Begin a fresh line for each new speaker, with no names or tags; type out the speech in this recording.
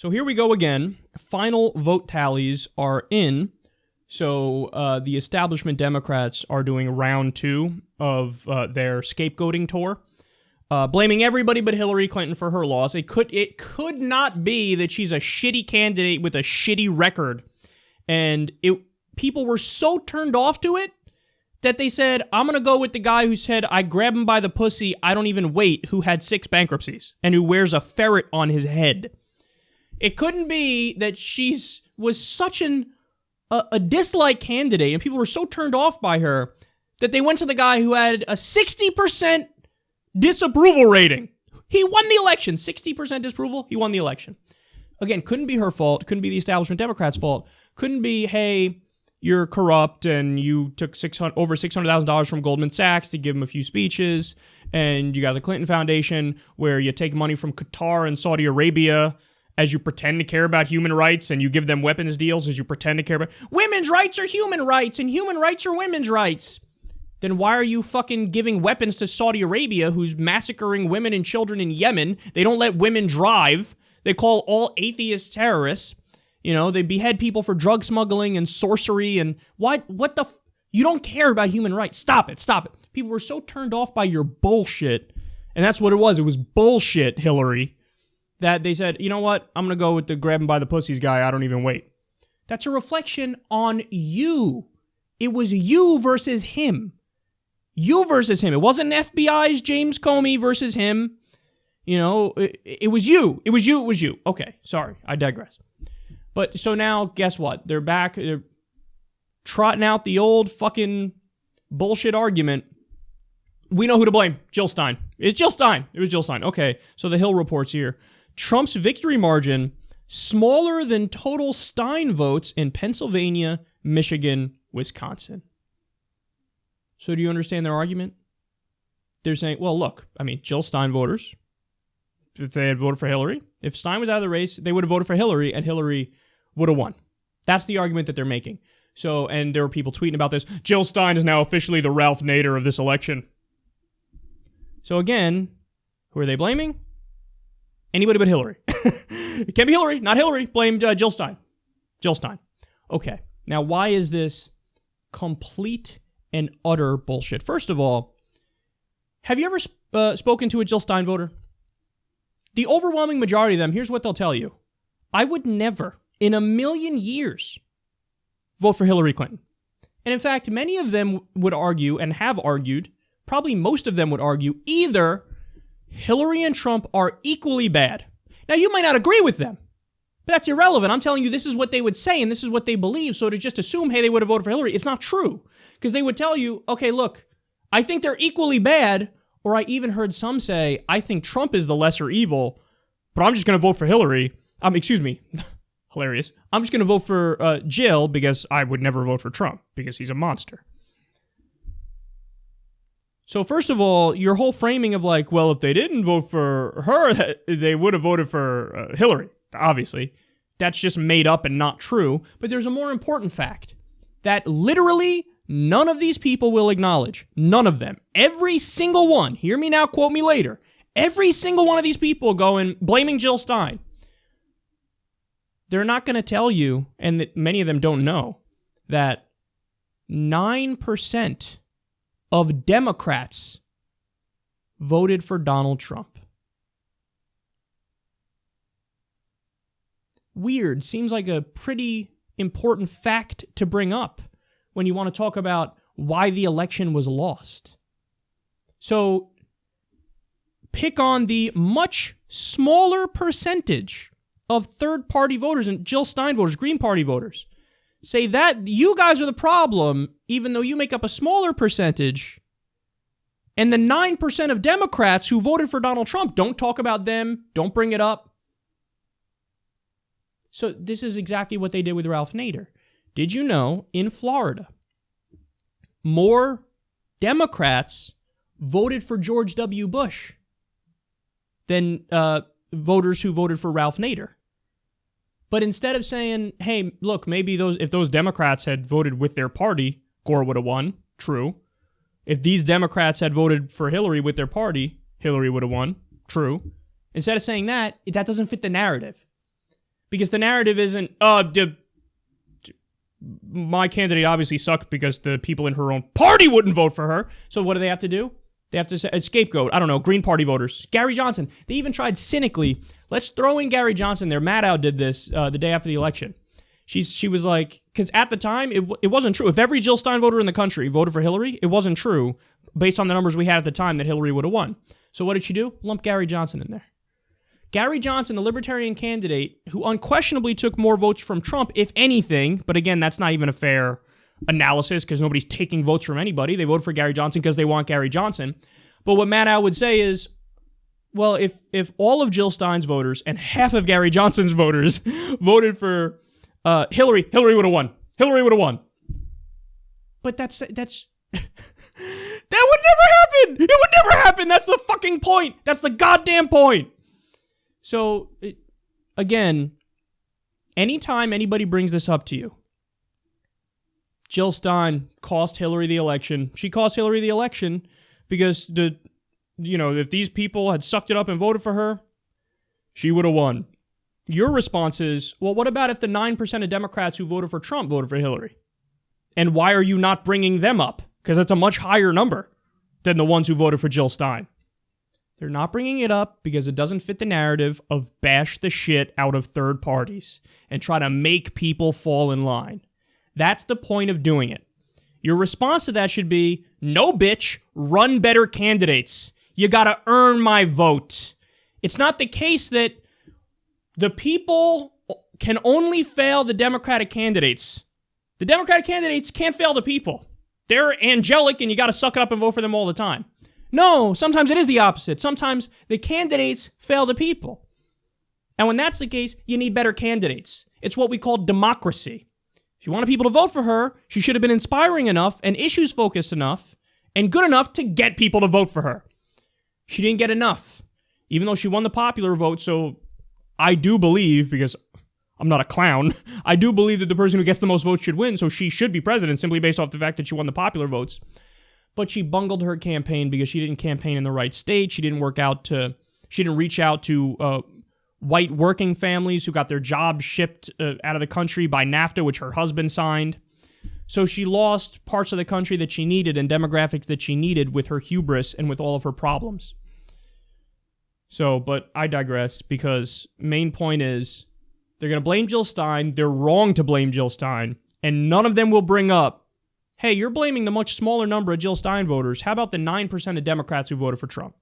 So here we go again. Final vote tallies are in. So the establishment Democrats are doing round 2 of their scapegoating tour, blaming everybody but Hillary Clinton for her loss. It could not be that she's a shitty candidate with a shitty record. And people were so turned off to it that they said, I'm going to go with the guy who said, I grab him by the pussy, I don't even wait, who had 6 bankruptcies and who wears a ferret on his head. It couldn't be that was such a dislike candidate and people were so turned off by her that they went to the guy who had a 60% disapproval rating. He won the election. 60% disapproval, he won the election. Again, couldn't be her fault. Couldn't be the establishment Democrats' fault. Couldn't be, hey, you're corrupt and you took over $600,000 from Goldman Sachs to give him a few speeches, and you got the Clinton Foundation where you take money from Qatar and Saudi Arabia as you pretend to care about human rights, and you give them weapons deals as you pretend to care about women's rights are human rights and human rights are women's rights. Then why are you fucking giving weapons to Saudi Arabia, who's massacring women and children in Yemen? They don't let women drive. They call all atheists terrorists. You know, they behead people for drug smuggling and sorcery and you don't care about human rights. Stop it. People were so turned off by your bullshit, and that's what it was. It was bullshit, Hillary, that they said, you know what? I'm going to go with the grab him by the pussies guy. I don't even wait. That's a reflection on you. It was you versus him. You versus him. It wasn't FBI's James Comey versus him. You know, it was you. It was you. Okay, sorry. I digress. But so now, guess what? They're back. They're trotting out the old fucking bullshit argument. We know who to blame. Jill Stein. It's Jill Stein. It was Jill Stein. Okay, so the Hill reports here. Trump's victory margin smaller than total Stein votes in Pennsylvania, Michigan, Wisconsin. So do you understand their argument? They're saying, well, look, I mean, Jill Stein voters, if they had voted for Hillary, if Stein was out of the race, they would have voted for Hillary, and Hillary would have won. That's the argument that they're making. So, and there were people tweeting about this. Jill Stein is now officially the Ralph Nader of this election. So again, who are they blaming? Anybody but Hillary. It can't be Hillary, not Hillary. Blamed Jill Stein. Jill Stein. Okay. Now, why is this complete and utter bullshit? First of all, have you ever spoken to a Jill Stein voter? The overwhelming majority of them, here's what they'll tell you. I would never, in a million years, vote for Hillary Clinton. And in fact, many of them would argue, and have argued, probably most of them would argue, either Hillary and Trump are equally bad. Now, you might not agree with them, but that's irrelevant. I'm telling you, this is what they would say, and this is what they believe. So to just assume, hey, they would have voted for Hillary, it's not true. Because they would tell you, okay, look, I think they're equally bad, or I even heard some say, I think Trump is the lesser evil, but I'm just going to vote for Hillary. Excuse me. Hilarious. I'm just going to vote for Jill because I would never vote for Trump because he's a monster. So first of all, your whole framing of like, well, if they didn't vote for her, they would have voted for Hillary. Obviously, that's just made up and not true. But there's a more important fact that literally none of these people will acknowledge. None of them. Every single one. Hear me now, quote me later. Every single one of these people going, blaming Jill Stein. They're not going to tell you, and that many of them don't know, that 9% of Democrats voted for Donald Trump. Weird. Seems like a pretty important fact to bring up when you want to talk about why the election was lost. So pick on the much smaller percentage of third-party voters and Jill Stein voters, Green Party voters. Say that you guys are the problem, even though you make up a smaller percentage. And the 9% of Democrats who voted for Donald Trump, don't talk about them, don't bring it up. So this is exactly what they did with Ralph Nader. Did you know, in Florida, more Democrats voted for George W. Bush than voters who voted for Ralph Nader? But instead of saying, hey, look, maybe if those Democrats had voted with their party, Gore would have won. True. If these Democrats had voted for Hillary with their party, Hillary would have won. True. Instead of saying that, that doesn't fit the narrative. Because the narrative isn't, my candidate obviously sucked because the people in her own party wouldn't vote for her. So what do they have to do? They have to say, scapegoat, I don't know, Green Party voters. Gary Johnson. They even tried cynically, let's throw in Gary Johnson there. Maddow did this the day after the election. She was like, because at the time, it wasn't true. If every Jill Stein voter in the country voted for Hillary, it wasn't true, based on the numbers we had at the time, that Hillary would have won. So what did she do? Lump Gary Johnson in there. Gary Johnson, the Libertarian candidate, who unquestionably took more votes from Trump, if anything, but again, that's not even a fair analysis because nobody's taking votes from anybody. They voted for Gary Johnson because they want Gary Johnson. But what Maddow would say is, well, if all of Jill Stein's voters and half of Gary Johnson's voters voted for Hillary would have won. Hillary would have won. But that's that would never happen. It would never happen. That's the fucking point. That's the goddamn point. So, again, anytime anybody brings this up to you, Jill Stein cost Hillary the election. She cost Hillary the election because if these people had sucked it up and voted for her, she would have won. Your response is, well, what about if the 9% of Democrats who voted for Trump voted for Hillary? And why are you not bringing them up? Because it's a much higher number than the ones who voted for Jill Stein. They're not bringing it up because it doesn't fit the narrative of bash the shit out of third parties and try to make people fall in line. That's the point of doing it. Your response to that should be, no bitch, run better candidates. You gotta earn my vote. It's not the case that the people can only fail the Democratic candidates. The Democratic candidates can't fail the people. They're angelic and you gotta suck it up and vote for them all the time. No, sometimes it is the opposite. Sometimes the candidates fail the people. And when that's the case, you need better candidates. It's what we call democracy. If you want people to vote for her, she should have been inspiring enough and issues-focused enough and good enough to get people to vote for her. She didn't get enough, even though she won the popular vote. So I do believe, because I'm not a clown, I do believe that the person who gets the most votes should win, so she should be president simply based off the fact that she won the popular votes. But she bungled her campaign because she didn't campaign in the right state. She didn't reach out to white working families who got their jobs shipped out of the country by NAFTA, which her husband signed. So she lost parts of the country that she needed and demographics that she needed with her hubris and with all of her problems. So, but I digress, because main point is they're going to blame Jill Stein. They're wrong to blame Jill Stein. And none of them will bring up, hey, you're blaming the much smaller number of Jill Stein voters. How about the 9% of Democrats who voted for Trump?